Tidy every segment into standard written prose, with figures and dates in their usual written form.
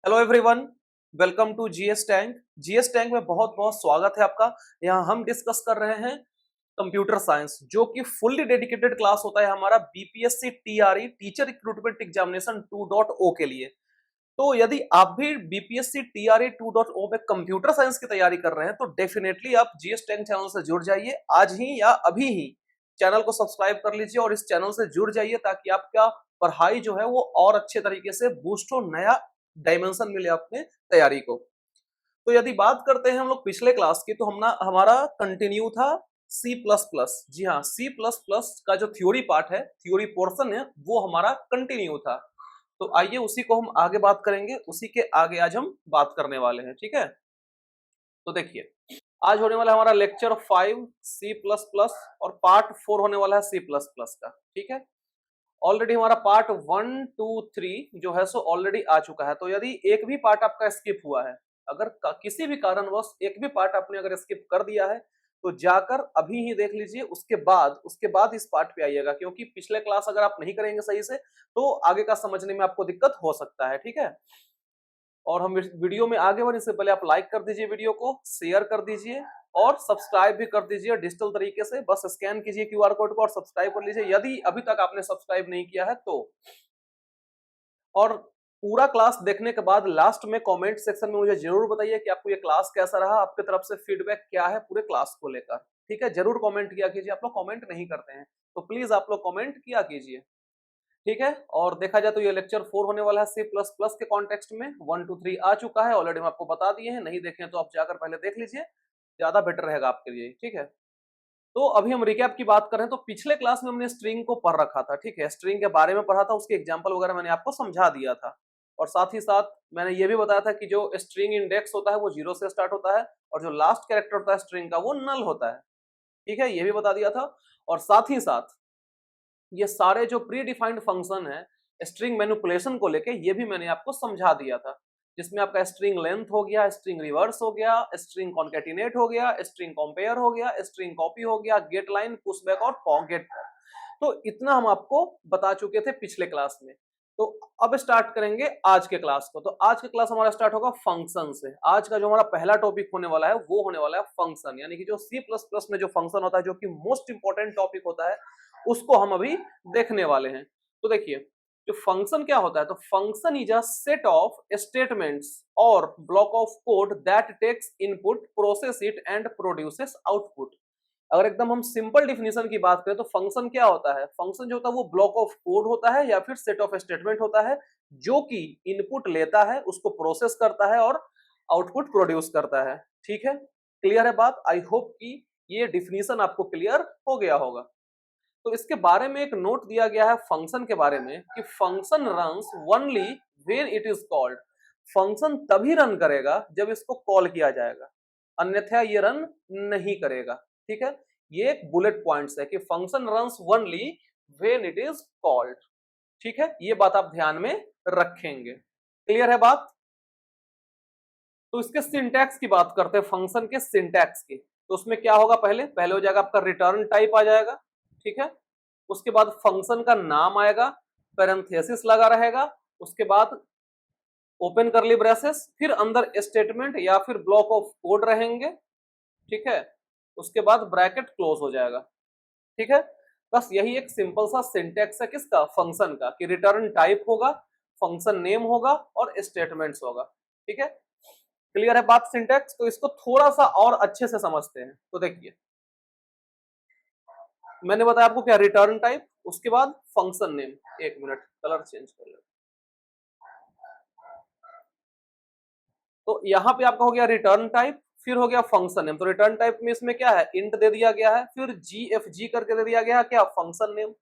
Hello everyone, welcome to GS tank. GS tank में बहुत बहुत स्वागत है आपका। यहाँ हम डिस्कस कर रहे हैं कंप्यूटर साइंस, जो कि फुल्ली डेडिकेटेड क्लास होता है हमारा BPSC TRE teacher recruitment examination 2.0 के लिए। तो यदि आप भी बीपीएससी टीआरई 2.0 में कंप्यूटर साइंस की तैयारी कर रहे हैं तो डेफिनेटली आप जीएस टैंक चैनल से जुड़ जाइए। आज ही या अभी ही चैनल को सब्सक्राइब कर लीजिए और इस चैनल से जुड़ जाइए ताकि आपका पढ़ाई जो है वो और अच्छे तरीके से बूस्ट हो, नया डायमेंशन मिले अपने तैयारी को। तो यदि बात करते हैं हम लोग पिछले क्लास की, तो हमारा कंटिन्यू था सी प्लस प्लस। जी हाँ, सी प्लस प्लस का जो थ्योरी पार्ट है, थ्योरी पोर्शन है, वो हमारा कंटिन्यू था। तो आइए उसी को हम आगे बात करेंगे, उसी के आगे आज हम बात करने वाले हैं। ठीक है, तो देखिए आज होने वाला है हमारा लेक्चर 5 सी प्लस प्लस और पार्ट 4 होने वाला है सी प्लस प्लस का। ठीक है, ऑलरेडी हमारा पार्ट 1, 2, 3 जो है सो ऑलरेडी आ चुका है। तो यदि एक भी पार्ट आपका स्किप हुआ है, अगर किसी भी कारणवश एक भी पार्ट आपने अगर स्किप कर दिया है, तो जाकर अभी ही देख लीजिए। उसके बाद इस पार्ट पे आइएगा, क्योंकि पिछले क्लास अगर आप नहीं करेंगे सही से तो आगे का समझने में आपको दिक्कत हो सकता है। ठीक है, और हम वीडियो में आगे बढ़ने से पहले आप लाइक कर दीजिए, वीडियो को शेयर कर दीजिए और सब्सक्राइब भी कर दीजिए डिजिटल तरीके से। बस स्कैन कीजिए क्यूआर कोड को और सब्सक्राइब कर लीजिए यदि अभी तक आपने सब्सक्राइब नहीं किया है तो। और पूरा क्लास देखने के बाद लास्ट में कमेंट सेक्शन में मुझे जरूर बताइए कि आपको ये क्लास कैसा रहा, आपकी तरफ से फीडबैक क्या है पूरे क्लास को लेकर। ठीक है, जरूर कमेंट किया कीजिए। आप लोग कमेंट नहीं करते हैं तो प्लीज आप लोग कमेंट किया कीजिए। ठीक है, और देखा जाए तो ये लेक्चर 4 होने वाला है सी प्लस प्लस के कॉन्टेक्स्ट में। 1, 2, 3 आ चुका है ऑलरेडी, हम आपको बता दिए हैं। नहीं देखे तो आप जाकर पहले देख लीजिए, ज्यादा बेटर रहेगा आपके लिए। ठीक है, तो अभी हम रिकैप की बात करें तो पिछले क्लास में हमने स्ट्रिंग को पढ़ रखा था। ठीक है, स्ट्रिंग के बारे में पढ़ा था, उसके एग्जाम्पल वगैरह मैंने आपको समझा दिया था। और साथ ही साथ मैंने ये भी बताया था कि जो स्ट्रिंग इंडेक्स होता है वो 0 से स्टार्ट होता है और जो लास्ट कैरेक्टर होता है स्ट्रिंग का वो नल होता है। ठीक है, ये भी बता दिया था। और साथ ही साथ ये सारे जो प्री डिफाइंड फंक्शन है स्ट्रिंग मैनिपुलेशन को लेके, ये भी मैंने आपको समझा दिया था, जिसमें आपका स्ट्रिंग लेंथ हो गया, स्ट्रिंग रिवर्स हो गया, स्ट्रिंग कॉन्केटिनेट हो गया, स्ट्रिंग कंपेयर हो गया, स्ट्रिंग कॉपी हो गया, गेट लाइन, पुशबैक और पॉकेट। तो इतना हम आपको बता चुके थे पिछले क्लास में। तो अब स्टार्ट करेंगे आज के क्लास को। तो आज का क्लास हमारा स्टार्ट होगा फंक्शन से। आज का जो हमारा पहला टॉपिक होने वाला है वो होने वाला है फंक्शन, यानी कि जो सी प्लस प्लस में जो फंक्शन होता है, जो कि मोस्ट इंपॉर्टेंट टॉपिक होता है, उसको हम अभी देखने वाले हैं। तो देखिए, जो फंक्शन क्या होता है, तो function is a set of statements और block of code that takes input, process it and produces output. अगर एकदम हम सिंपल डिफिनेशन की बात करें तो फंक्शन क्या होता है, फंक्शन जो होता है वो ब्लॉक ऑफ कोड होता है या फिर सेट ऑफ स्टेटमेंट होता है, जो कि इनपुट लेता है, उसको प्रोसेस करता है और आउटपुट प्रोड्यूस करता है। ठीक है, क्लियर है बात? आई होप कि ये डिफिनेशन आपको क्लियर हो गया होगा। तो इसके बारे में एक नोट दिया गया है फंक्शन के बारे में कि function runs only when it is called. Function तभी रन करेगा जब इसको कॉल किया जाएगा, अन्यथा ये रन नहीं करेगा। ठीक है, ये एक बुलेट पॉइंट्स है कि function runs only when it is called. ठीक है, ये बात आप ध्यान में रखेंगे। क्लियर है बात? तो इसके सिंटैक्स की बात करते हैं, फंक्शन के सिंटैक्स की। तो उसमें क्या होगा, पहले पहले हो जाएगा आपका रिटर्न टाइप आ जाएगा। ठीक है, उसके बाद फंक्शन का नाम आएगा, पैरेंथेसिस लगा रहेगा, उसके बाद ओपन करली ब्रेसेस, फिर अंदर स्टेटमेंट या फिर ब्लॉक ऑफ कोड रहेंगे। ठीक है, उसके बाद ब्रैकेट क्लोज हो जाएगा। ठीक है, बस यही एक सिंपल सा सिंटैक्स है किसका, फंक्शन का, कि रिटर्न टाइप होगा, फंक्शन नेम होगा और स्टेटमेंट्स होगा। ठीक है, क्लियर है बात सिंटैक्स? तो इसको थोड़ा सा और अच्छे से समझते हैं। तो देखिए, मैंने बताया आपको क्या, रिटर्न टाइप, उसके बाद फंक्शन नेम। एक मिनट, कलर चेंज कर लेते। तो यहां पे आपका हो गया रिटर्न टाइप, फिर हो गया फंक्शन नेम। तो रिटर्न टाइप में इसमें क्या है, इंट दे दिया गया है, फिर जी करके दे दिया गया है क्या, फंक्शन नेम।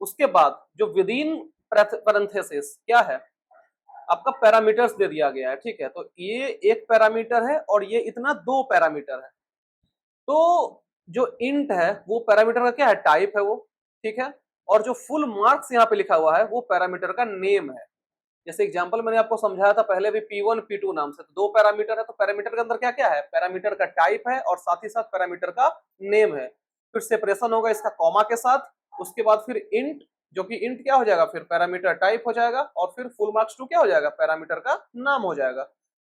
उसके बाद जो विद इन पैरेंथेसिस क्या है, आपका पैरामीटर्स दे दिया गया है। ठीक है, तो ये एक पैरामीटर है और ये इतना दो पैरामीटर है। तो जो इंट है वो पैरामीटर का क्या है, टाइप है वो। ठीक है, और जो फुल मार्क्स यहाँ पे लिखा हुआ है वो पैरामीटर का नेम है। जैसे एग्जांपल मैंने आपको समझाया था पहले भी, P1 P2 नाम से, तो दो पैरामीटर है। तो पैरामीटर के अंदर क्या क्या है, पैरामीटर का टाइप है और साथ ही साथ पैरामीटर का नेम है। फिर सेपरेशन होगा इसका कॉमा के साथ, उसके बाद फिर इंट, जो कि इंट क्या हो जाएगा, फिर पैरामीटर टाइप हो जाएगा, और फिर फुल मार्क्स टू क्या हो जाएगा, पैरामीटर का नाम हो जाएगा।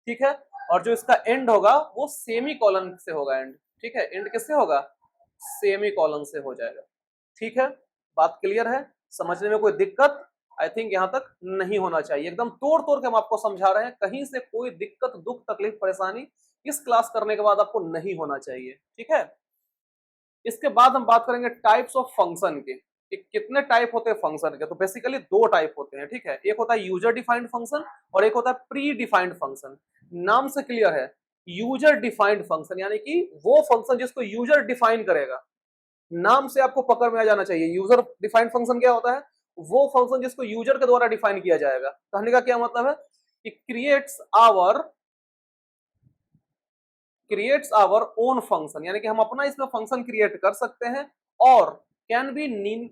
ठीक है, और जो इसका एंड होगा वो सेमी कॉलन से होगा एंड। ठीक है, एंड किससे होगा, सेमी कॉलन से हो जाएगा। ठीक है, बात क्लियर है, समझने में कोई दिक्कत आई थिंक यहाँ तक नहीं होना चाहिए। एकदम तोड़ तोड़ के हम आपको समझा रहे हैं, कहीं से कोई दिक्कत दुख तकलीफ परेशानी इस क्लास करने के बाद आपको नहीं होना चाहिए। ठीक है, इसके बाद हम बात करेंगे टाइप्स ऑफ फंक्शन के, कि कितने टाइप होते हैं फंक्शन के। तो बेसिकली दो टाइप होते हैं। ठीक है, एक होता है यूजर डिफाइंड फंक्शन और एक होता है प्री डिफाइंड फंक्शन। नाम से क्लियर है, यूजर डिफाइंड फंक्शन यानी कि वो फंक्शन जिसको यूजर डिफाइन करेगा। नाम से आपको पकड़ में आ जाना चाहिए, यूजर डिफाइंड फंक्शन क्या होता है, वो फंक्शन जिसको यूजर के द्वारा डिफाइन किया जाएगा। कहने का क्या मतलब है कि क्रिएट्स आवर ओन फंक्शन, यानी कि हम अपना इसमें फंक्शन क्रिएट कर सकते हैं और can be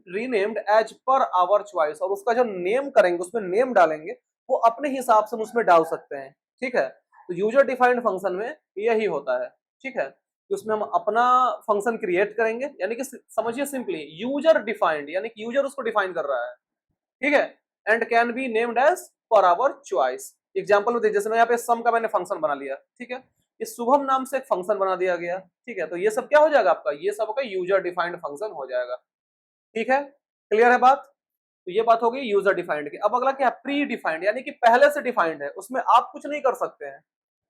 renamed as per our choice, और उसका जो नेम करेंगे, उसमें नेम डालेंगे, वो अपने हिसाब से हम उसमें डाल सकते हैं। ठीक है, तो यूजर डिफाइंड फंक्शन में यही होता है। ठीक है, कि उसमें हम अपना फंक्शन क्रिएट करेंगे, यानी कि समझिए सिंपली यूजर डिफाइंड, यानी कि यूजर उसको डिफाइन कर रहा है। ठीक है, and can be named as per our choice. Example में जैसे मैं यहाँ पे सम का मैंने फंक्शन बना लिया। ठीक है, इस शुभम नाम से एक फंक्शन बना दिया गया। ठीक है, तो ये सब क्या हो जाएगा आपका, ये सब का यूजर डिफाइंड फंक्शन हो जाएगा। ठीक है, क्लियर है बात। तो ये बात हो गई यूजर डिफाइंड की। अब अगला क्या है, प्री डिफाइंड, यानी कि पहले से डिफाइंड है, उसमें आप कुछ नहीं कर सकते हैं,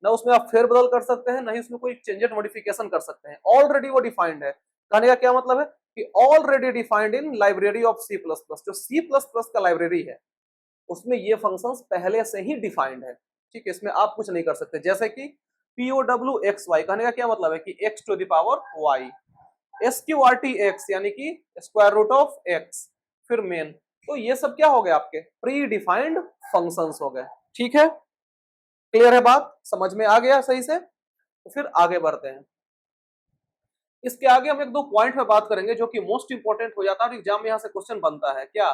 ना उसमें आप फेरबदल कर सकते हैं, ना ही उसमें कोई चेंजेस मॉडिफिकेशन कर सकते हैं, ऑलरेडी वो डिफाइंड है। कहने का क्या मतलब है कि already defined in library of C plus plus. जो सी प्लस प्लस का लाइब्रेरी है उसमें ये फंक्शंस पहले से ही डिफाइंड है। ठीक है, इसमें आप कुछ नहीं कर सकते। जैसे कि POW कहने का क्या मतलब है कि x to the power y, SQRT यानी कि स्क्वायर रूट ऑफ x, फिर मेन। तो ये सब क्या हो गए आपके प्री डिफाइंड फंक्शंस हो गए। ठीक है, क्लियर है बात, समझ में आ गया सही से। तो फिर आगे बढ़ते हैं। इसके आगे हम एक दो पॉइंट में बात करेंगे जो कि मोस्ट इंपॉर्टेंट हो जाता है और एग्जाम में यहां से क्वेश्चन बनता है। क्या,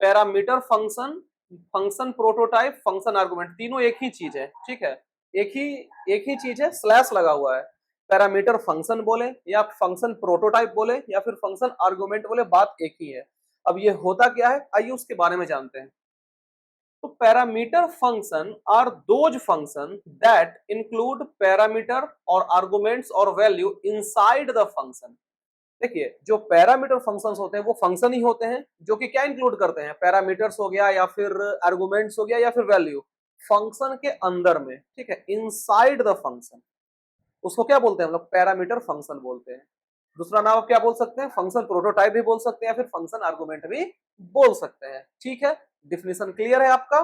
parameter function, function prototype, function argument, तीनों एक ही चीज है। ठीक है, एक ही चीज है, स्लैश लगा हुआ है। पैरामीटर फंक्शन बोले या फंक्शन प्रोटोटाइप बोले या फिर फंक्शन आर्गुमेंट बोले, बात एक ही है। अब ये होता क्या है, आइए उसके बारे में जानते हैं। तो parameter function are those function that include parameter और आर्गुमेंट्स और वैल्यू इनसाइड द फंक्शन। देखिए, जो पैरामीटर फंक्शंस होते हैं वो फंक्शन ही होते हैं जो कि क्या इंक्लूड करते हैं, पैरामीटर्स हो गया या फिर आर्गुमेंट्स हो गया या फिर वैल्यू, फंक्शन के अंदर में। ठीक है, इनसाइड द फंक्शन, उसको क्या बोलते हैं हम लोग, पैरामीटर फंक्शन बोलते हैं। दूसरा नाम आप क्या बोल सकते हैं, फंक्शन प्रोटोटाइप भी बोल सकते हैं या फिर फंक्शन आर्गुमेंट भी बोल सकते हैं। ठीक है, डिफिनेशन क्लियर है आपका।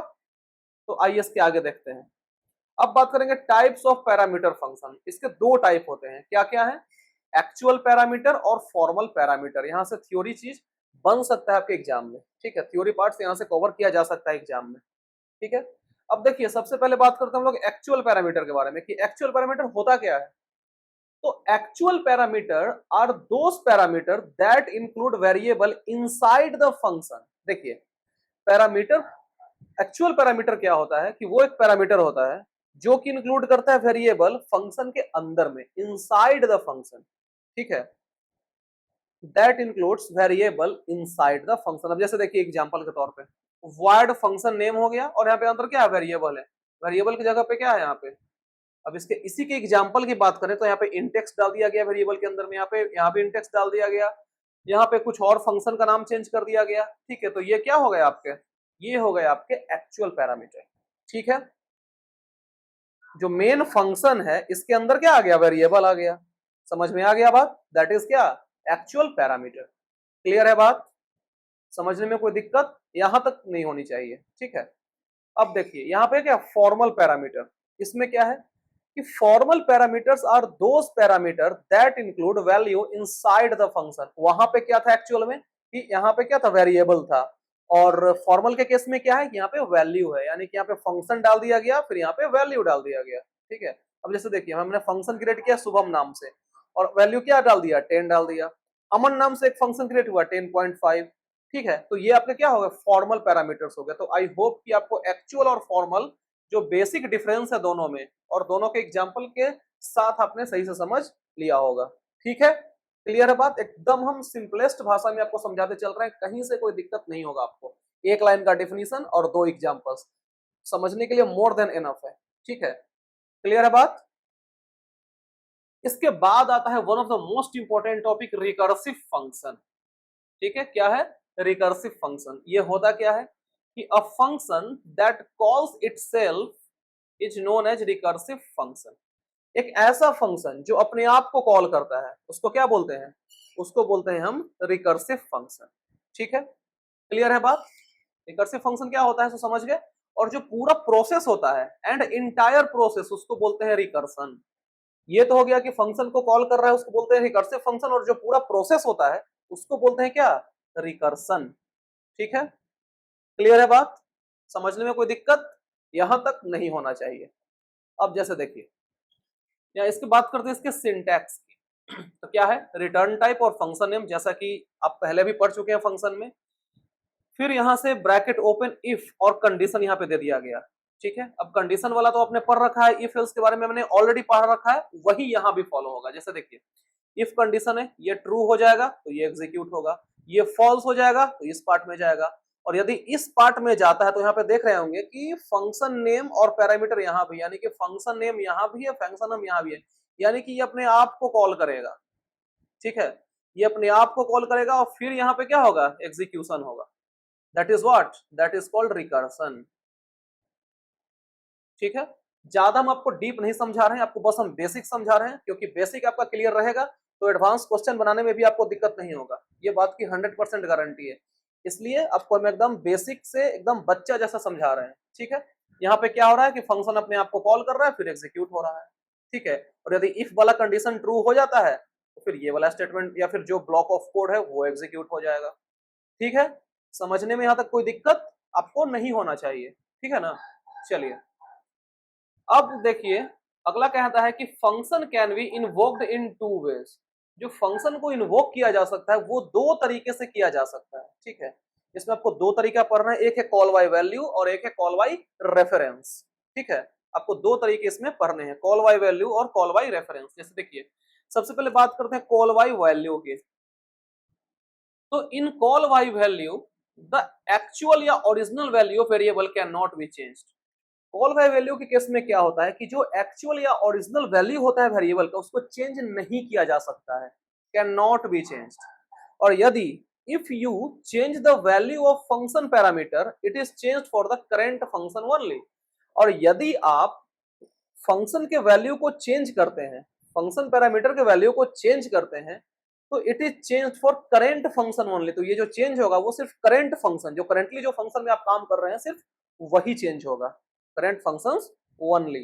तो आइए इसके आगे देखते हैं। अब बात करेंगे टाइप्स ऑफ पैरामीटर फंक्शन। इसके दो टाइप होते हैं, क्या क्या है, एक्चुअल पैरामीटर और फॉर्मल पैरामीटर। यहां से थ्योरी चीज बन सकता है आपके एग्जाम में। ठीक है, थ्योरी पार्ट्स यहां से कवर किया जा सकता है एग्जाम में। ठीक है, अब देखिए सबसे पहले बात करते हैं हम लोग एक्चुअल पैरामीटर के बारे में कि एक्चुअल पैरामीटर होता क्या है। तो actual parameter are those parameter that include variable inside the function. देखिए, पैरामीटर, एक्चुअल पैरामीटर क्या होता है कि वो एक पैरामीटर होता है जो कि इंक्लूड करता है वेरिएबल फंक्शन के अंदर में, इनसाइड द फंक्शन। ठीक है, that includes variable inside the function. अब जैसे देखिए एग्जांपल के तौर पे void फंक्शन नेम हो गया और यहाँ पे अंदर क्या है, वेरिएबल है। वेरिएबल की जगह पे क्या है यहाँ पे, अब इसके इसी के एग्जांपल की बात करें तो यहाँ पे इंडेक्स डाल दिया गया वेरिएबल के अंदर में, यहाँ पे इंडेक्स डाल दिया गया, यहाँ पे कुछ और फंक्शन का नाम चेंज कर दिया गया। ठीक है, तो ये क्या हो गया आपके, ये हो गए आपके एक्चुअल पैरामीटर। ठीक है, जो मेन फंक्शन है इसके अंदर क्या आ गया, वेरिएबल आ गया। समझ में आ गया बात, दैट इज क्या, एक्चुअल पैरामीटर। क्लियर है बात, समझने में कोई दिक्कत यहां तक नहीं होनी चाहिए। ठीक है, अब देखिए यहाँ पे क्या, फॉर्मल पैरामीटर। इसमें क्या है कि formal parameters are those parameter that include value inside the function. वहां पे क्या था एक्चुअल में कि यहाँ पे क्या था, वेरिएबल था, और फॉर्मल के केस में क्या है, यहाँ पे वैल्यू है, यानी कि यहाँ पे फंक्शन डाल दिया गया फिर यहाँ पे वैल्यू डाल दिया गया। ठीक है, अब जैसे देखिए हमने फंक्शन क्रिएट किया शुभम नाम से और वैल्यू क्या डाल दिया, 10 डाल दिया। अमन नाम से एक फंक्शन क्रिएट हुआ 10.5। ठीक है, तो ये आपके क्या हो गए, फॉर्मल पैरामीटर्स हो गए। तो आई होप कि आपको एक्चुअल और फॉर्मल जो बेसिक डिफरेंस है दोनों में और दोनों के एग्जाम्पल के साथ आपने सही से समझ लिया होगा। ठीक है, क्लियर है बात? एकदम हम सिंपलेस्ट भाषा में आपको समझाते चल रहे हैं, कहीं से कोई दिक्कत नहीं होगा आपको। एक लाइन का डेफिनेशन और 2 एग्जांपल्स समझने के लिए मोर देन इनफ है। ठीक है, क्लियर है बात? इसके बाद आता है one of the most important topic, recursive function. ठीक है, क्या है? Recursive function. ये होता क्या है कि a function that calls itself is known as recursive function. एक ऐसा फंक्शन जो अपने आप को कॉल करता है उसको क्या बोलते हैं? उसको बोलते हैं हम रिकर्सिव फंक्शन। ठीक है, क्लियर है बात? रिकर्सिव फंक्शन क्या होता है तो समझ गए। और जो पूरा प्रोसेस होता है एंड इंटायर प्रोसेस उसको बोलते हैं रिकर्सन। ये तो हो गया कि फंक्शन को कॉल कर रहा है उसको बोलते हैं रिकर्सिव फंक्शन, और जो पूरा प्रोसेस होता है उसको बोलते हैं क्या? रिकर्सन। ठीक है, क्लियर है बात? समझने में कोई दिक्कत यहां तक नहीं होना चाहिए। अब जैसे देखिए, या इसकी बात करते हैं इसके सिंटैक्स की। तो क्या है? रिटर्न टाइप और फंक्शन नेम, जैसा कि आप पहले भी पढ़ चुके हैं फंक्शन में। फिर यहां से ब्रैकेट ओपन इफ और कंडीशन यहां पे दे दिया गया। ठीक है, अब कंडीशन वाला तो आपने पढ़ रखा है, इफ एल्स के बारे में मैंने ऑलरेडी पढ़ रखा है, वही यहां भी फॉलो होगा। जैसे देखिए, इफ कंडीशन है, ये ट्रू हो जाएगा तो ये एग्जीक्यूट होगा, ये फॉल्स हो जाएगा तो इस पार्ट में जाएगा। और यदि इस पार्ट में जाता है तो यहाँ पे देख रहे होंगे कि फंक्शन नेम और पैरामीटर यहाँ भी, यानी कि फंक्शन नेम यहाँ भी है, फंक्शन नेम यहाँ भी है, यानी कि ये अपने आप को कॉल करेगा। ठीक है, ये अपने आप को कॉल करेगा और फिर यहाँ पे क्या होगा? एग्जीक्यूशन होगा। That is what? That is called recursion. ठीक है, ज्यादा हम आपको डीप नहीं समझा रहे हैं, आपको बस हम बेसिक समझा रहे हैं, क्योंकि बेसिक आपका क्लियर रहेगा तो एडवांस क्वेश्चन बनाने में भी आपको दिक्कत नहीं होगा। ये बात की 100% गारंटी है। इसलिए आपको हम एकदम बेसिक से एकदम बच्चा जैसा समझा रहे हैं। ठीक है, यहाँ पे क्या हो रहा है कि फंक्शन अपने आप को कॉल कर रहा है फिर एग्जीक्यूट हो रहा है। ठीक है, और यदि इफ वाला कंडीशन ट्रू हो जाता है तो फिर ये वाला स्टेटमेंट या फिर जो ब्लॉक ऑफ कोड है वो एग्जीक्यूट हो जाएगा। ठीक है, समझने में यहाँ तक कोई दिक्कत आपको नहीं होना चाहिए। ठीक है ना? चलिए, अब देखिए, अगला कहता है कि function can be invoked in two ways. जो फंक्शन को इन्वोक किया जा सकता है वो दो तरीके से किया जा सकता है। ठीक है, इसमें आपको दो तरीका पढ़ना है, एक है कॉल बाय वैल्यू और एक है कॉल बाय रेफरेंस। ठीक है, आपको दो तरीके इसमें पढ़ने हैं, कॉल बाय वैल्यू और कॉल बाय रेफरेंस। जैसे देखिए, सबसे पहले बात करते हैं कॉल बाय वैल्यू की। तो in call by value the actual या original value of variable can not be changed. Call by value के केस में क्या होता है कि जो एक्चुअल या ओरिजिनल वैल्यू होता है वेरिएबल का उसको चेंज नहीं किया जा सकता है, कैन नॉट बी चेंज्ड। और यदि if you change the value of function parameter it is changed for the current function only. और यदि आप फंक्शन के वैल्यू को चेंज करते हैं, फंक्शन पैरामीटर के वैल्यू को चेंज करते हैं, तो it is change for current function only. तो ये जो चेंज होगा वो सिर्फ करेंट फंक्शन, जो करेंटली जो फंक्शन में आप काम कर रहे हैं सिर्फ वही चेंज होगा, करेंट फंक्शंस ओनली।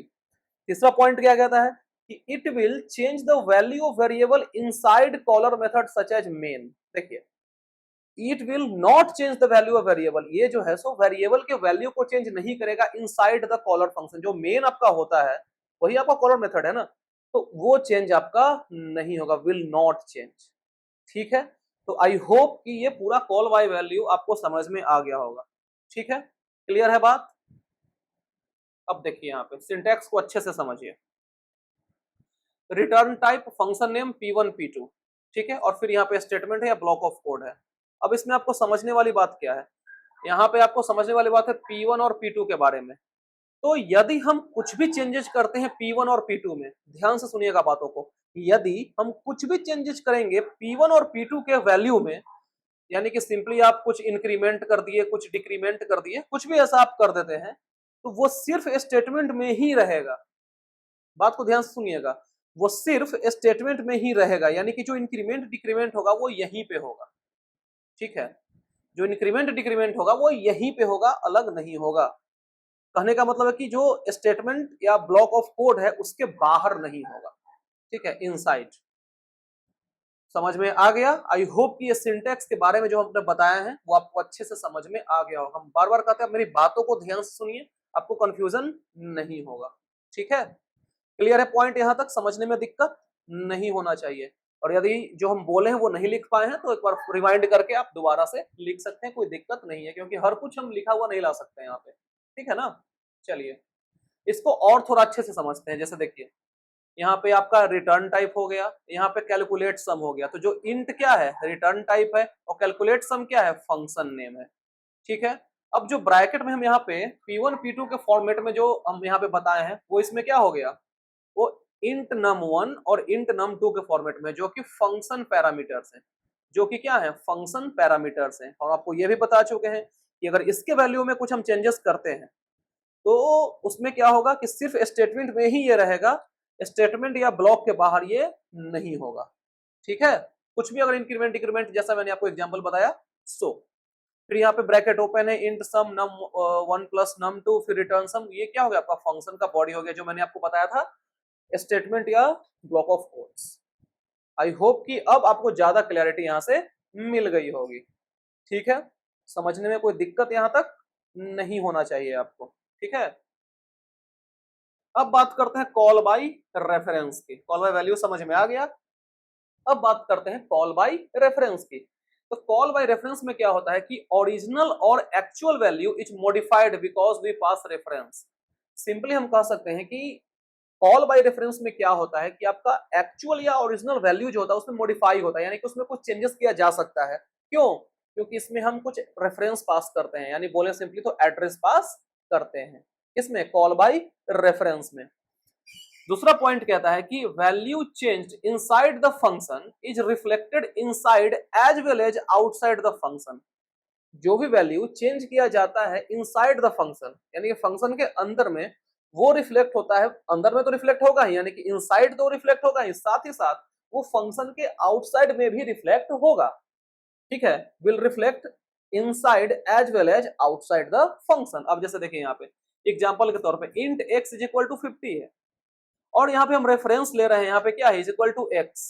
तीसरा पॉइंट क्या कहता है कि it will change the value of variable inside caller method such as main. देखिए, it will not change the value of variable, ये जो है सो वेरिएबल के वैल्यू को चेंज नहीं करेगा इनसाइड द कॉलर फंक्शन। जो मेन आपका होता है वही आपका कॉलर मेथड है ना, तो वो चेंज आपका नहीं होगा, विल नॉट चेंज। ठीक है, तो आई होप कि ये पूरा कॉल बाय वैल्यू आपको समझ में आ गया होगा। ठीक है, क्लियर है बात? अब देखिए, यहाँ पे सिंटैक्स को अच्छे से समझिए। Return type function name P1 P2। ठीक है, और फिर यहाँ पे स्टेटमेंट है या ब्लॉक ऑफ कोड है। अब इसमें आपको समझने वाली बात क्या है? यहाँ पे आपको समझने वाली बात है P1 और P2 के बारे में। तो यदि हम कुछ भी चेंजेस करते हैं P1 और P2 में, ध्यान से सुनिएगा बातों को, यदि हम कुछ भी चेंजेस करेंगे P1 और P2 के वैल्यू में, यानी कि सिंपली आप कुछ इंक्रीमेंट कर दिए, कुछ डिक्रीमेंट कर दिए, कुछ भी ऐसा आप कर देते हैं, तो वो सिर्फ स्टेटमेंट में ही रहेगा। बात को ध्यान से सुनिएगा, वो सिर्फ स्टेटमेंट में ही रहेगा, यानी कि जो इंक्रीमेंट डिक्रीमेंट होगा वो यहीं पे होगा। ठीक है, जो इंक्रीमेंट डिक्रीमेंट होगा वो यहीं पे होगा, अलग नहीं होगा। कहने का मतलब है कि जो स्टेटमेंट या ब्लॉक ऑफ कोड है उसके बाहर नहीं होगा। ठीक है, इनसाइड। समझ में आ गया? आई होप कि ये सिंटेक्स के बारे में जो हमने बताया है वो आपको अच्छे से समझ में आ गया होगा। हम बार बार कहते हैं मेरी बातों को ध्यान से सुनिए, आपको कंफ्यूजन नहीं होगा। ठीक है, क्लियर है पॉइंट? यहां तक समझने में दिक्कत नहीं होना चाहिए। और यदि जो हम बोले हैं वो नहीं लिख पाए हैं तो एक बार रिवाइंड करके आप दोबारा से लिख सकते हैं, कोई दिक्कत नहीं है, क्योंकि हर कुछ हम लिखा हुआ नहीं ला सकते यहाँ पे। ठीक है ना? चलिए, इसको और थोड़ा अच्छे से समझते हैं। जैसे देखिए, यहाँ पे आपका रिटर्न टाइप हो गया, यहाँ पे कैलकुलेट सम हो गया। तो जो इंट क्या है, रिटर्न टाइप है, और कैलकुलेट सम क्या है, फंक्शन नेम है। ठीक है। अब जो ब्रैकेट में हम यहाँ पे P1 P2 के फॉर्मेट में जो हम यहाँ पे बताए हैं, वो इसमें क्या हो गया, वो इंट num1 और इंट num2 के फॉर्मेट में, जो कि फंक्शन पैरामीटर्स हैं, जो कि क्या है, फंक्शन पैरामीटर्स हैं। और आपको ये भी बता चुके हैं कि अगर इसके वैल्यू में कुछ हम चेंजेस करते हैं तो उसमें क्या होगा कि सिर्फ स्टेटमेंट में ही ये रहेगा, स्टेटमेंट या ब्लॉक के बाहर ये नहीं होगा। ठीक है। कुछ भी अगर इंक्रीमेंट डिक्रीमेंट, जैसा मैंने आपको एग्जांपल बताया, सो फिर यहाँ पे ब्रैकेट ओपन है, इंट सम num1 प्लस num2, फिर रिटर्न सम, ये क्या हो गया, आपका फंक्शन का बॉडी हो गया, जो मैंने आपको बताया था, स्टेटमेंट या block of codes. I hope कि अब आपको ज्यादा क्लैरिटी यहां से मिल गई होगी। ठीक है। समझने में कोई दिक्कत यहां तक नहीं होना चाहिए आपको। ठीक है। अब बात करते हैं कॉल बाय रेफरेंस की। कॉल बाय वैल्यू समझ में आ गया। अब बात करते हैं कॉल बाय रेफरेंस की। तो कॉल बाय रेफरेंस में क्या होता है कि ओरिजिनल और actual value is modified because we pass reference. Simply हम कह सकते हैं कि कॉल बाय रेफरेंस में क्या होता है कि आपका एक्चुअल या ओरिजिनल वैल्यू जो होता है उसमें मॉडिफाई होता है, यानी कि उसमें कुछ चेंजेस किया जा सकता है। क्यों? क्योंकि इसमें हम कुछ रेफरेंस पास करते हैं, यानी बोले सिंपली तो एड्रेस पास करते हैं। इसमें कॉल बाय रेफरेंस में दूसरा पॉइंट कहता है कि value changed inside the function is reflected inside as well as outside the function. जो भी वैल्यू चेंज किया जाता है इनसाइड द फंक्शन, यानी कि फंक्शन के अंदर में, वो रिफ्लेक्ट होता है। अंदर में तो रिफ्लेक्ट होगा ही, यानी कि इनसाइड तो रिफ्लेक्ट होगा ही, साथ ही साथ वो फंक्शन के आउटसाइड में भी रिफ्लेक्ट होगा। ठीक है। Will reflect inside as well as outside the function. अब जैसे देखिए यहाँ पे एग्जांपल के तौर पे int x is equal to 50 है, और यहाँ पे हम रेफरेंस ले रहे हैं, यहाँ पे क्या है, इज इक्वल टू एक्स।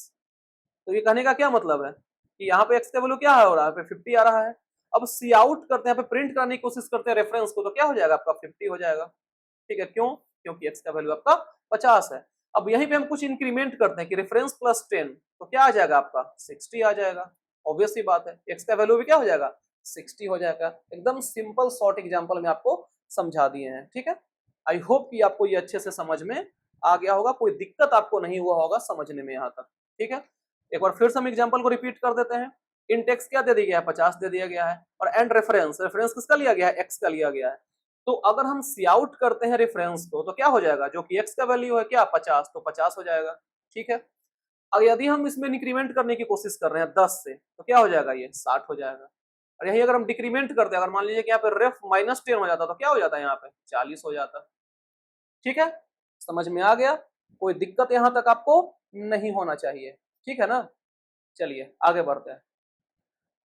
तो ये कहने का क्या मतलब है कि यहाँ पे x का वैल्यू क्या हो रहा है, पे 50 आ रहा है। अब सी आउट करते हैं, यहाँ पे प्रिंट करने की कोशिश करते हैं रेफरेंस को, तो क्या हो जाएगा, आपका 50 हो जाएगा। ठीक है। क्यों? क्योंकि x का वैल्यू आपका 50 है। अब यहीं पे हम कुछ इंक्रीमेंट करते हैं कि रेफरेंस प्लस 10, तो क्या आ जाएगा, आपका 60 आ जाएगा। ऑब्वियस सी बात है, x का वैल्यू भी क्या हो जाएगा, 60 हो जाएगा। एकदम सिंपल शॉर्ट एग्जांपल में आपको समझा दिए हैं। ठीक है। आई होप कि आपको ये अच्छे से समझ में आ गया होगा, कोई दिक्कत आपको नहीं हुआ होगा समझने में यहाँ तक। ठीक है। एक बार फिर से हम एग्जांपल को रिपीट कर देते हैं। इंटेक्स क्या दे दिया गया है, 50 दे दिया गया है, और एंड रेफरेंस, रेफरेंस किसका लिया गया है, एक्स का लिया गया है। तो अगर हम सी आउट करते हैं रेफरेंस को, तो क्या हो जाएगा, जो कि एक्स का वैल्यू है क्या, 50, तो 50 हो जाएगा। ठीक है। और यदि हम इसमें इंक्रीमेंट करने की कोशिश कर रहे हैं 10 से, तो क्या हो जाएगा, ये 60 हो जाएगा। और यही अगर हम डिक्रीमेंट करते हैं, अगर मान लीजिए कि यहाँ पे रेफ -10 हो जाता, तो क्या हो जाता है, यहाँ पे 40 हो जाता। ठीक है। समझ में आ गया, कोई दिक्कत यहां तक आपको नहीं होना चाहिए। ठीक है ना। चलिए आगे बढ़ते हैं।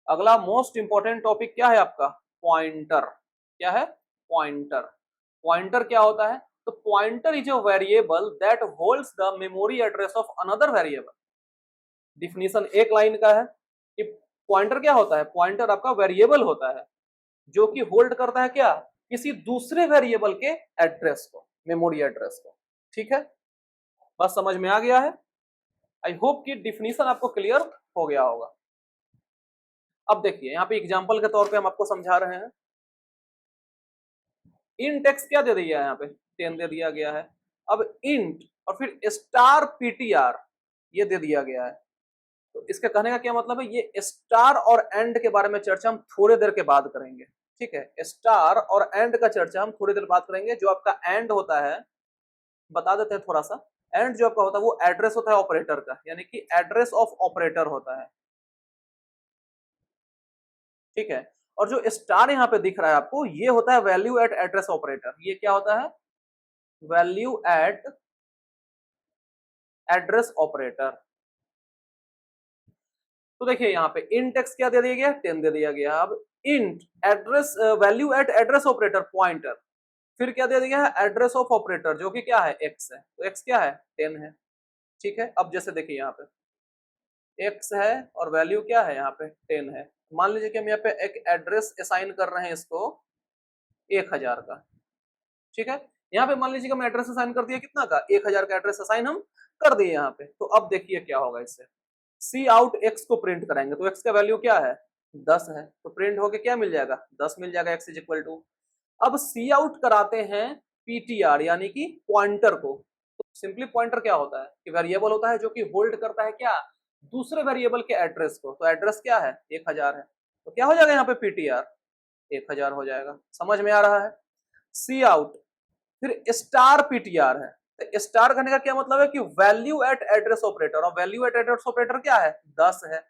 अगला मोस्ट इंपॉर्टेंट टॉपिक क्या है आपका, पॉइंटर। क्या है, पॉइंटर। पॉइंटर क्या होता है, तो pointer is a variable that holds the memory address of another variable. Definition एक लाइन का है कि पॉइंटर क्या होता है, पॉइंटर आपका वेरिएबल होता है जो कि होल्ड करता है क्या, किसी दूसरे वेरिएबल के एड्रेस को, मेमोरी एड्रेस को। ठीक है। बस समझ में आ गया है। आई होप कि डिफिनीशन आपको क्लियर हो गया होगा। अब देखिए यहाँ पे एग्जांपल के तौर पे हम आपको समझा रहे हैं। इंट एक्स क्या दे दिया है, यहाँ पे 10 दे दिया गया है। अब इंट और फिर स्टार पीटीआर ये दे दिया गया है। तो इसके कहने का क्या मतलब है, ये स्टार और एंड के बारे में चर्चा हम थोड़ी देर के बाद करेंगे। ठीक है। स्टार और एंड का चर्चा हम थोड़ी देर बाद करेंगे। जो आपका एंड होता है, बता देते हैं थोड़ा सा, एंड जो आपका होता है वो एड्रेस होता है ऑपरेटर का, यानी कि एड्रेस ऑफ ऑपरेटर होता है। ठीक है। और जो स्टार यहाँ पे दिख रहा है आपको, ये होता है वैल्यू एट एड्रेस ऑपरेटर। ये क्या होता है, वैल्यू एट एड्रेस ऑपरेटर। तो देखिए यहाँ पे इंट एक्स क्या दे दिया गया, 10 दे दिया गया। अब int address value eight address operator pointer, फिर क्या दे दिया है, एड्रेस ऑफ ऑपरेटर, जो कि क्या है, एक्स है। तो एक्स क्या है, 10 है। ठीक है। अब जैसे देखिए यहाँ पे एक्स है और वैल्यू क्या है, यहाँ पे 10 है। मान लीजिए कि हम यहाँ पे एक एड्रेस असाइन कर रहे हैं इसको 1000 का। ठीक है। यहाँ पे मान लीजिए कि हम एड्रेस असाइन कर दिया कितना का, 1000 का एड्रेस असाइन हम कर दिए यहाँ पे। तो अब देखिए क्या होगा, इससे सी आउट एक्स को प्रिंट कराएंगे, तो एक्स का वैल्यू क्या है, 10 है। तो प्रिंट होके क्या मिल जाएगा, 10 मिल जाएगा, एक्स इज इक्वल टू। अब सी आउट कराते हैं पीटीआर यानी कि पॉइंटर को, तो सिंपली पॉइंटर क्या होता है कि वेरिएबल होता है जो कि होल्ड करता है क्या, दूसरे वेरिएबल के एड्रेस को। तो एड्रेस क्या है, 1000 है, तो क्या हो जाएगा यहाँ पे पीटीआर 1000 हो जाएगा। समझ में आ रहा है। सी आउट फिर स्टार पीटीआर है। तो स्टार करने का क्या मतलब है कि वैल्यू एट एड्रेस ऑपरेटर, और वैल्यू एट एड्रेस ऑपरेटर क्या है, 10 है।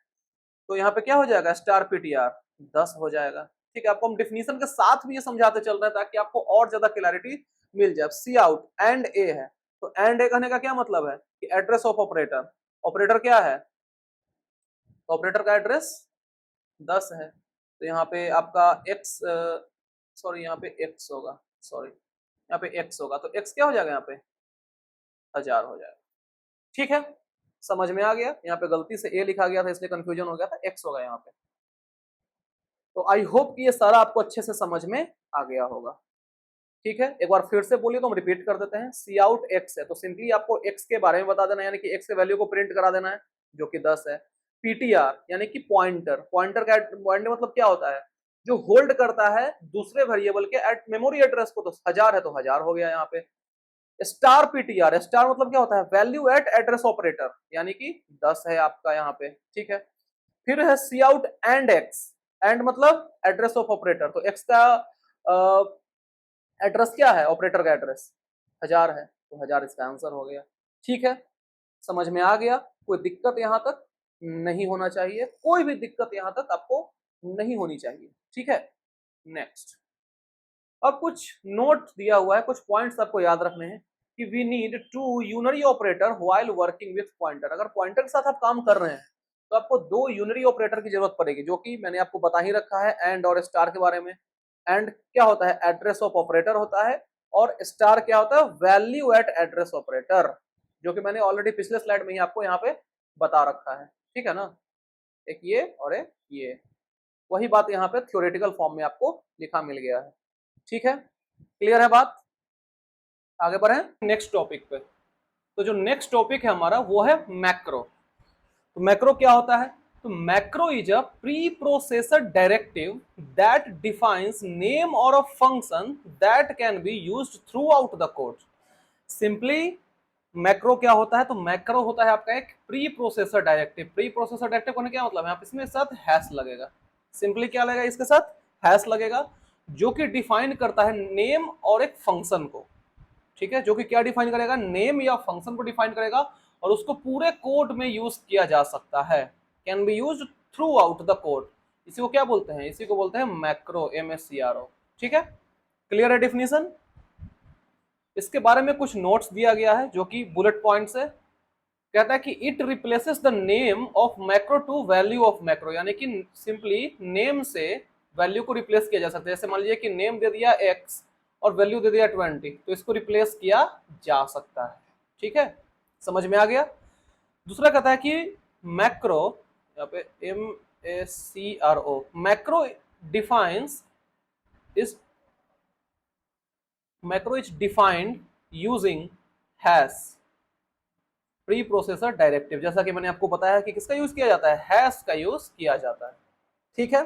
तो यहाँ पे क्या हो जाएगा, स्टार पीटीआर 10 हो जाएगा। ठीक है, आपको हम डिफिनीशन के साथ भी ये समझाते चल रहे हैं ताकि आपको और ज्यादा क्लैरिटी मिल जाए। सी आउट एंड ए है, तो एंड ए कहने का क्या मतलब है कि एड्रेस ऑफ ऑपरेटर, ऑपरेटर क्या है, तो ऑपरेटर का एड्रेस 10 है। तो यहाँ पे आपका एक्स, सॉरी यहाँ पे एक्स होगा, सॉरी यहाँ पे एक्स होगा, तो एक्स क्या हो जाएगा, यहाँ पे 1000 हो जाएगा। ठीक है, समझ में आ गया। यहाँ पे गलती से ए लिखा गया था इसलिए कंफ्यूजन हो गया था, एक्स होगा यहाँ पे। तो आई होप कि ये सारा आपको अच्छे से समझ में आ गया होगा। ठीक है, एक बार फिर से बोलिए तो हम रिपीट कर देते हैं। सी आउट एक्स है, तो सिंपली आपको एक्स के बारे में बता देना है, यानी कि एक्स के वैल्यू को प्रिंट करा देना है जो कि 10 है। पीटीआर यानी कि पॉइंटर, पॉइंटर का पॉइंटर मतलब क्या होता है, जो होल्ड करता है दूसरे वेरिएबल के एट मेमोरी एड्रेस को। तो 1000 है तो 1000 हो गया यहाँ पे। स्टार पीटीआर, स्टार मतलब क्या होता है, वैल्यू एट एड्रेस ऑपरेटर, यानी कि 10 है आपका यहाँ पे। ठीक है, फिर है सी आउट एंड एक्स, एंड मतलब एड्रेस ऑफ ऑपरेटर। तो एक्स का एड्रेस क्या है, ऑपरेटर का एड्रेस 1000 है, तो 1000 इसका आंसर हो गया। ठीक है, समझ में आ गया। कोई दिक्कत यहां तक नहीं होना चाहिए, कोई भी दिक्कत यहां तक आपको नहीं होनी चाहिए। ठीक है, नेक्स्ट। अब कुछ नोट दिया हुआ है, कुछ पॉइंट्स आपको याद रखने हैं कि we need to unary operator while working with pointer. अगर पॉइंटर के साथ आप काम कर रहे हैं तो आपको 2 यूनरी ऑपरेटर की जरूरत पड़ेगी, जो कि मैंने आपको बता ही रखा है एंड और स्टार के बारे में। एंड क्या होता है, एड्रेस ऑफ ऑपरेटर होता है, और स्टार क्या होता है, वैल्यू एट एड्रेस ऑपरेटर, जो कि मैंने ऑलरेडी पिछले स्लाइड में ही आपको यहाँ पे बता रखा है। ठीक है ना, एक ये और एक ये, वही बात यहाँ पे थ्योरेटिकल फॉर्म में आपको लिखा मिल गया है। ठीक है, क्लियर है बात। आगे बढ़े नेक्स्ट टॉपिक पे। तो जो नेक्स्ट टॉपिक है हमारा वो है मैक्रो। तो मैक्रो क्या होता है, तो macro is a preprocessor directive that defines name और a function that can be used throughout the code. Simply macro क्या होता है, तो मैक्रो होता है आपका एक preprocessor directive. Preprocessor directive होने क्या मतलब है, इसमें साथ हैश लगेगा। सिंपली क्या लगेगा, इसके साथ हैश लगेगा, जो कि डिफाइन करता है नेम और एक फंक्शन को। ठीक है, जो कि क्या डिफाइन करेगा, नेम या फंक्शन को डिफाइन करेगा, और उसको पूरे कोड में यूज किया जा सकता है, can be use through out the code. इसी को क्या बोलते हैं, इसी को बोलते हैं मैक्रो, MACRO। ठीक है, क्लियर है डिफिनीशन। इसके बारे में कुछ नोट्स दिया गया है जो कि बुलेट पॉइंट से कहता है कि it replaces the name of macro to value of macro, यानी कि सिंपली नेम से वैल्यू को रिप्लेस किया जा सकता है। जैसे मान लीजिए कि नेम दे दिया x और वैल्यू दे दिया 20, तो इसको रिप्लेस किया जा सकता है। ठीक है, समझ में आ गया। दूसरा कहता है कि मैक्रो, यहाँ पे MACRO, macro defines is macro is defined using hash pre processor directive. जैसा कि मैंने आपको बताया कि किसका यूज किया जाता है, हैश का यूज किया जाता है। ठीक है,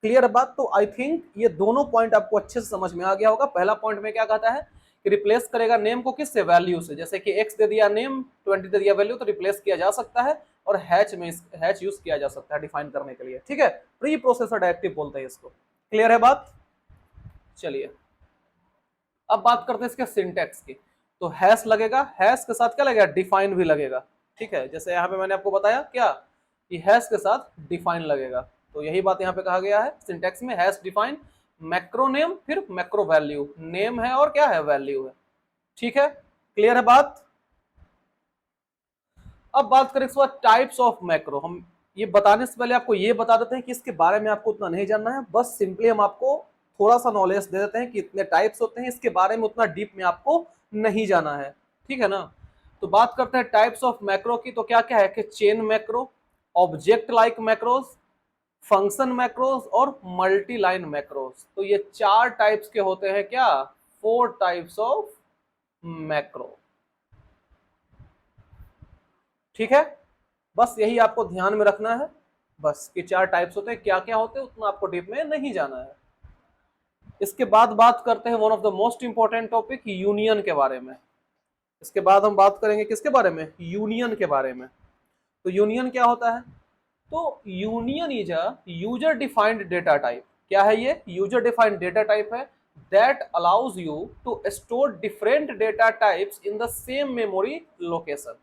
क्लियर बात। तो आई थिंक ये दोनों पॉइंट आपको अच्छे से समझ में आ गया होगा। पहला पॉइंट में क्या कहता है कि रिप्लेस करेगा नेम को किससे, वैल्यू से। जैसे कि x दे दिया नेम, 20 दे दिया वैल्यू, तो रिप्लेस किया जा सकता है, और हैच में हैच यूज किया जा सकता है डिफाइन करने के लिए। ठीक है, प्री प्रोसेसर डायरेक्टिव बोलते हैं इसको। क्लियर है बात। चलिए अब बात करते हैं इसके सिंटैक्स की। तो हैश लगेगा, हैश के साथ क्या लगेगा, डिफाइन भी लगेगा। ठीक है, जैसे यहाँ पे मैंने आपको बताया क्या कि हैश के साथ डिफाइन लगेगा, तो यही बात यहाँ पे कहा गया है सिंटैक्स में, हैश डिफाइन मैक्रो नेम फिर मैक्रो वैल्यू, नेम है और क्या है, वैल्यू है। ठीक है, क्लियर है बात। अब बात करें इसके बाद टाइप्स ऑफ मैक्रो। हम ये बताने से पहले आपको ये बता देते हैं कि इसके बारे में आपको उतना नहीं जानना है, बस सिंपली हम आपको थोड़ा सा नॉलेज दे देते हैं कि इतने टाइप्स होते हैं, इसके बारे में उतना डीप में आपको नहीं जाना है। ठीक है ना, तो बात करते हैं टाइप्स ऑफ मैक्रो की। तो क्या क्या है कि chain macro, object like macros, function macros और मल्टी लाइन मैक्रोज। तो ये 4 टाइप्स के होते हैं क्या, 4 टाइप्स ऑफ मैक्रो। ठीक है, बस यही आपको ध्यान में रखना है, बस कि 4 टाइप्स होते हैं, क्या क्या होते हैं उतना आपको डीप में नहीं जाना है। इसके बाद बात करते हैं one of the most important topic, union के बारे में। इसके बाद हम बात करेंगे किसके बारे में, यूनियन के बारे में। तो यूनियन क्या होता है, तो union is a user defined data type. क्या है ये, यूजर डिफाइंड डेटा टाइप है that allows you to store different data types in the same memory location.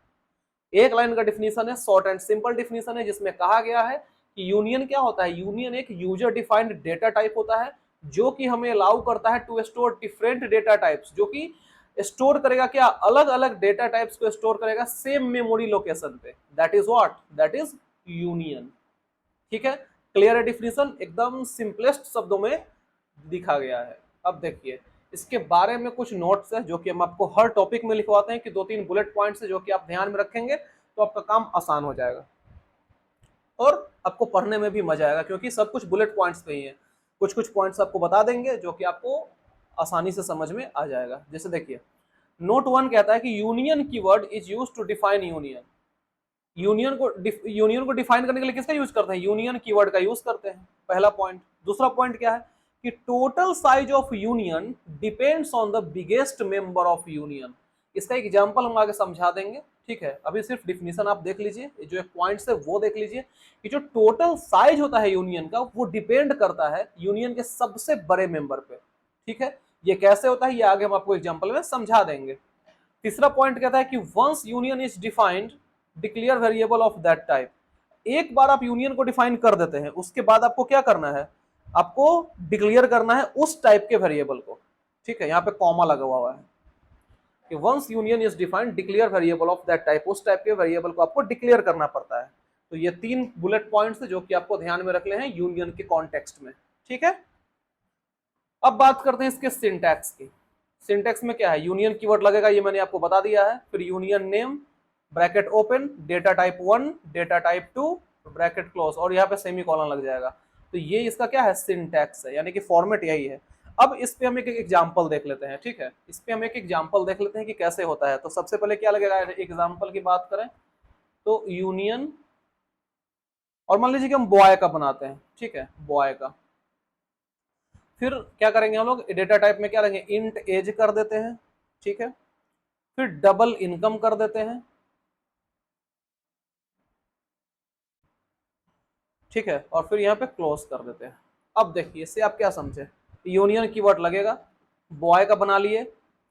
एक लाइन का डिफिनीशन है, शॉर्ट एंड सिंपल डिफिनीशन है, जिसमें कहा गया है कि यूनियन क्या होता है, यूनियन एक यूजर डिफाइंड डेटा टाइप होता है जो कि हमें अलाउ करता है to store different data types, जो कि स्टोर करेगा क्या, अलग अलग डेटा टाइप्स को स्टोर करेगा सेम मेमोरी लोकेशन पे। That is what, that is union. ठीक है, क्लियर है डिफिनीशन, एकदम सिंपलेस्ट शब्दों में दिखा गया है। अब देखिए इसके बारे में कुछ नोट्स है जो कि हम आपको हर टॉपिक में लिखवाते हैं कि 2-3 बुलेट पॉइंट्स है जो कि आप ध्यान में रखेंगे तो आपका काम आसान हो जाएगा और आपको पढ़ने में भी मजा आएगा, क्योंकि सब कुछ बुलेट पॉइंट्स पे ही है। कुछ कुछ पॉइंट्स आपको बता देंगे जो कि आपको आसानी से समझ में आ जाएगा। जैसे देखिए नोट 1 कहता है कि union keyword is used to define union. Union को डिफाइन करने के लिए किसका यूज करते हैं, यूनियन कीवर्ड का यूज करते हैं, पहला पॉइंट। दूसरा पॉइंट क्या है कि total size of union depends on the biggest member of union. इसका एग्जांपल हम आगे समझा देंगे। ठीक है, अभी सिर्फ डिफिनीशन आप देख लीजिए, जो एक पॉइंट्स है वो देख लीजिए कि जो टोटल साइज होता है यूनियन का वो डिपेंड करता है यूनियन के सबसे बड़े मेंबर पे। ठीक है, ये कैसे होता है ये आगे हम आपको एग्जांपल में समझा देंगे। तीसरा पॉइंट कहता है कि once union is defined declare variable of that type. एक बार आप यूनियन को डिफाइन कर देते हैं उसके बाद आपको क्या करना है, आपको डिक्लेयर करना है उस टाइप के वेरिएबल को। ठीक है, यहाँ पे कॉमा लगा हुआ है कि once union is defined declare variable of that type, उस टाइप के वेरिएबल को आपको डिक्लेयर करना पड़ता है। तो ये 3 बुलेट पॉइंट्स है जो कि आपको ध्यान में रखने हैं यूनियन के कॉन्टेक्स्ट में। ठीक है, अब बात करते हैं इसके सिंटैक्स की। सिंटैक्स में क्या है, यूनियन कीवर्ड लगेगा, ये मैंने आपको बता दिया है। फिर union name bracket open, data type 1, data type 2, bracket close, और यहाँ पे सेमीकोलन लग जाएगा। तो ये इसका क्या है, सिंटैक्स है, यानी कि फॉर्मेट यही है। अब इस पे हम एक एग्जांपल देख लेते हैं। ठीक है, इस पे हम एक एग्जांपल देख लेते हैं कि कैसे होता है। तो सबसे पहले क्या लगेगा, एग्जांपल की बात करें तो यूनियन, और मान लीजिए कि हम बॉय का बनाते हैं। ठीक है, बॉय का, फिर क्या करेंगे हम लोग, डेटा टाइप में क्या लेंगे, इंट एज कर देते हैं। ठीक है, फिर डबल इनकम कर देते हैं। ठीक है, और फिर यहाँ पे क्लोज कर देते हैं। अब देखिए इससे आप क्या समझे, यूनियन कीवर्ड लगेगा, बॉय का बना लिए,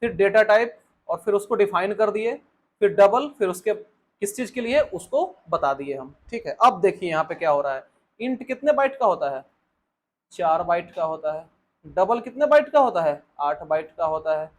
फिर डेटा टाइप और फिर उसको डिफाइन कर दिए, फिर डबल, फिर उसके किस चीज के लिए उसको बता दिए हम। ठीक है, अब देखिए यहाँ पे क्या हो रहा है, इंट कितने बाइट का होता है, 4 बाइट का होता है। डबल कितने बाइट का होता है, 8 बाइट का होता है।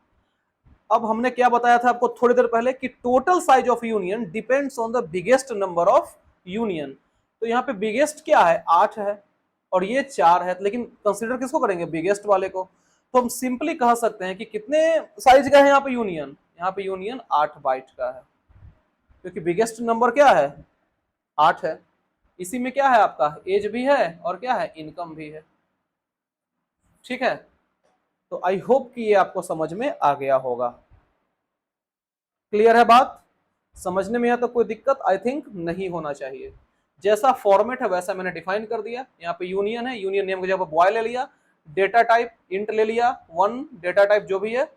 अब हमने क्या बताया था आपको थोड़ी देर पहले कि total size of union depends on the biggest number of union. तो यहाँ पे बिगेस्ट क्या है, 8 है और ये 4 है, लेकिन कंसीडर किसको करेंगे, बिगेस्ट वाले को। तो हम सिंपली कह सकते हैं कि कितने साइज का है यहाँ पे यूनियन, यहाँ पे यूनियन 8 बाइट का है, क्योंकि बिगेस्ट नंबर क्या है, 8 है। इसी में क्या है आपका, एज भी है और क्या है, इनकम भी है। ठीक है, तो आई होप कि ये आपको समझ में आ गया होगा। क्लियर है बात, समझने में या तो कोई दिक्कत आई थिंक नहीं होना चाहिए। जैसा फॉर्मेट है वैसा मैंने डिफाइन कर दिया। यहाँ पे यूनियन है, यूनियन नेम की जगह बॉय ले लिया, डेटा टाइप इंट ले लिया 1, डेटा टाइप जो भी है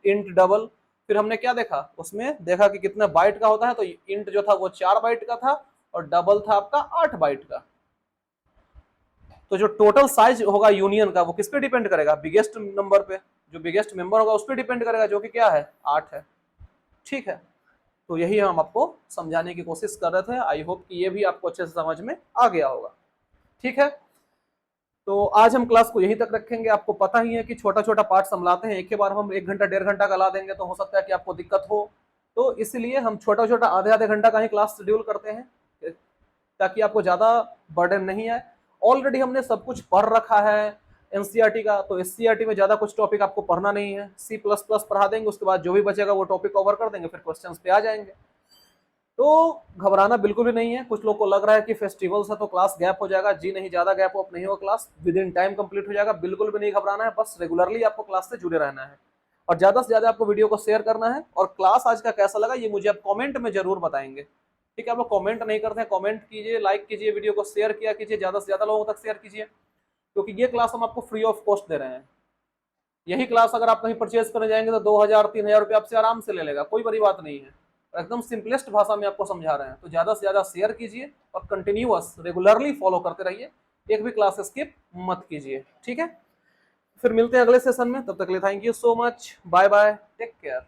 इंट डबल। फिर हमने क्या देखा, उसमें देखा कि कितना बाइट का होता है, तो इंट जो था वो 4 बाइट का था और डबल था आपका 8 बाइट का। तो जो टोटल साइज होगा यूनियन का वो किस पे डिपेंड करेगा, बिगेस्ट नंबर पे, जो बिगेस्ट मेंबर होगा उस पर डिपेंड करेगा, जो कि क्या है, 8 है। ठीक है, तो यही हम आपको समझाने की कोशिश कर रहे थे। आई होप कि ये भी आपको अच्छे से समझ में आ गया होगा। ठीक है, तो आज हम क्लास को यहीं तक रखेंगे। आपको पता ही है कि छोटा छोटा पार्ट समझाते हैं, एक ही बार हम 1 घंटा 1.5 घंटा का ला देंगे तो हो सकता है कि आपको दिक्कत हो। तो इसलिए हम छोटा छोटा आधे आधे घंटा का ही क्लास शेड्यूल करते हैं ताकि आपको ज्यादा बर्डन नहीं आए। ऑलरेडी हमने सब कुछ पढ़ रखा है एनसीईआरटी का, तो एससीईआरटी में ज्यादा कुछ टॉपिक आपको पढ़ना नहीं है। C++ पढ़ा देंगे, उसके बाद जो भी बचेगा वो टॉपिक कवर कर देंगे, फिर क्वेश्चंस पे आ जाएंगे। तो घबराना बिल्कुल भी नहीं है। कुछ लोग को लग रहा है कि फेस्टिवल्स है तो क्लास गैप हो जाएगा, जी नहीं, ज्यादा गैप अप नहीं होगा, class with in time complete हो जाएगा। बिल्कुल भी नहीं घबराना है, बस रेगुलरली आपको क्लास से जुड़े रहना है और ज्यादा से ज्यादा आपको वीडियो को शेयर करना है। और क्लास आज का कैसा लगा ये मुझे आप कमेंट में जरूर बताएंगे। ठीक है, आप लोग कमेंट नहीं करते हैं, कमेंट कीजिए, लाइक कीजिए, वीडियो को शेयर किया कीजिए, ज्यादा से ज्यादा लोगों तक शेयर कीजिए, क्योंकि ये क्लास हम आपको फ्री ऑफ कॉस्ट दे रहे हैं। यही क्लास अगर आप कहीं परचेज करने जाएंगे तो 2000-3000 रुपये आपसे आराम से ले लेगा, कोई बड़ी बात नहीं है। एकदम सिंपलेस्ट भाषा में आपको समझा रहे हैं, तो ज्यादा से ज्यादा शेयर कीजिए और कंटिन्यूअस रेगुलरली फॉलो करते रहिए, एक भी क्लास स्किप मत कीजिए, ठीक है। फिर मिलते हैं अगले सेशन में, तब तक के लिए thank you so much, bye bye, take care.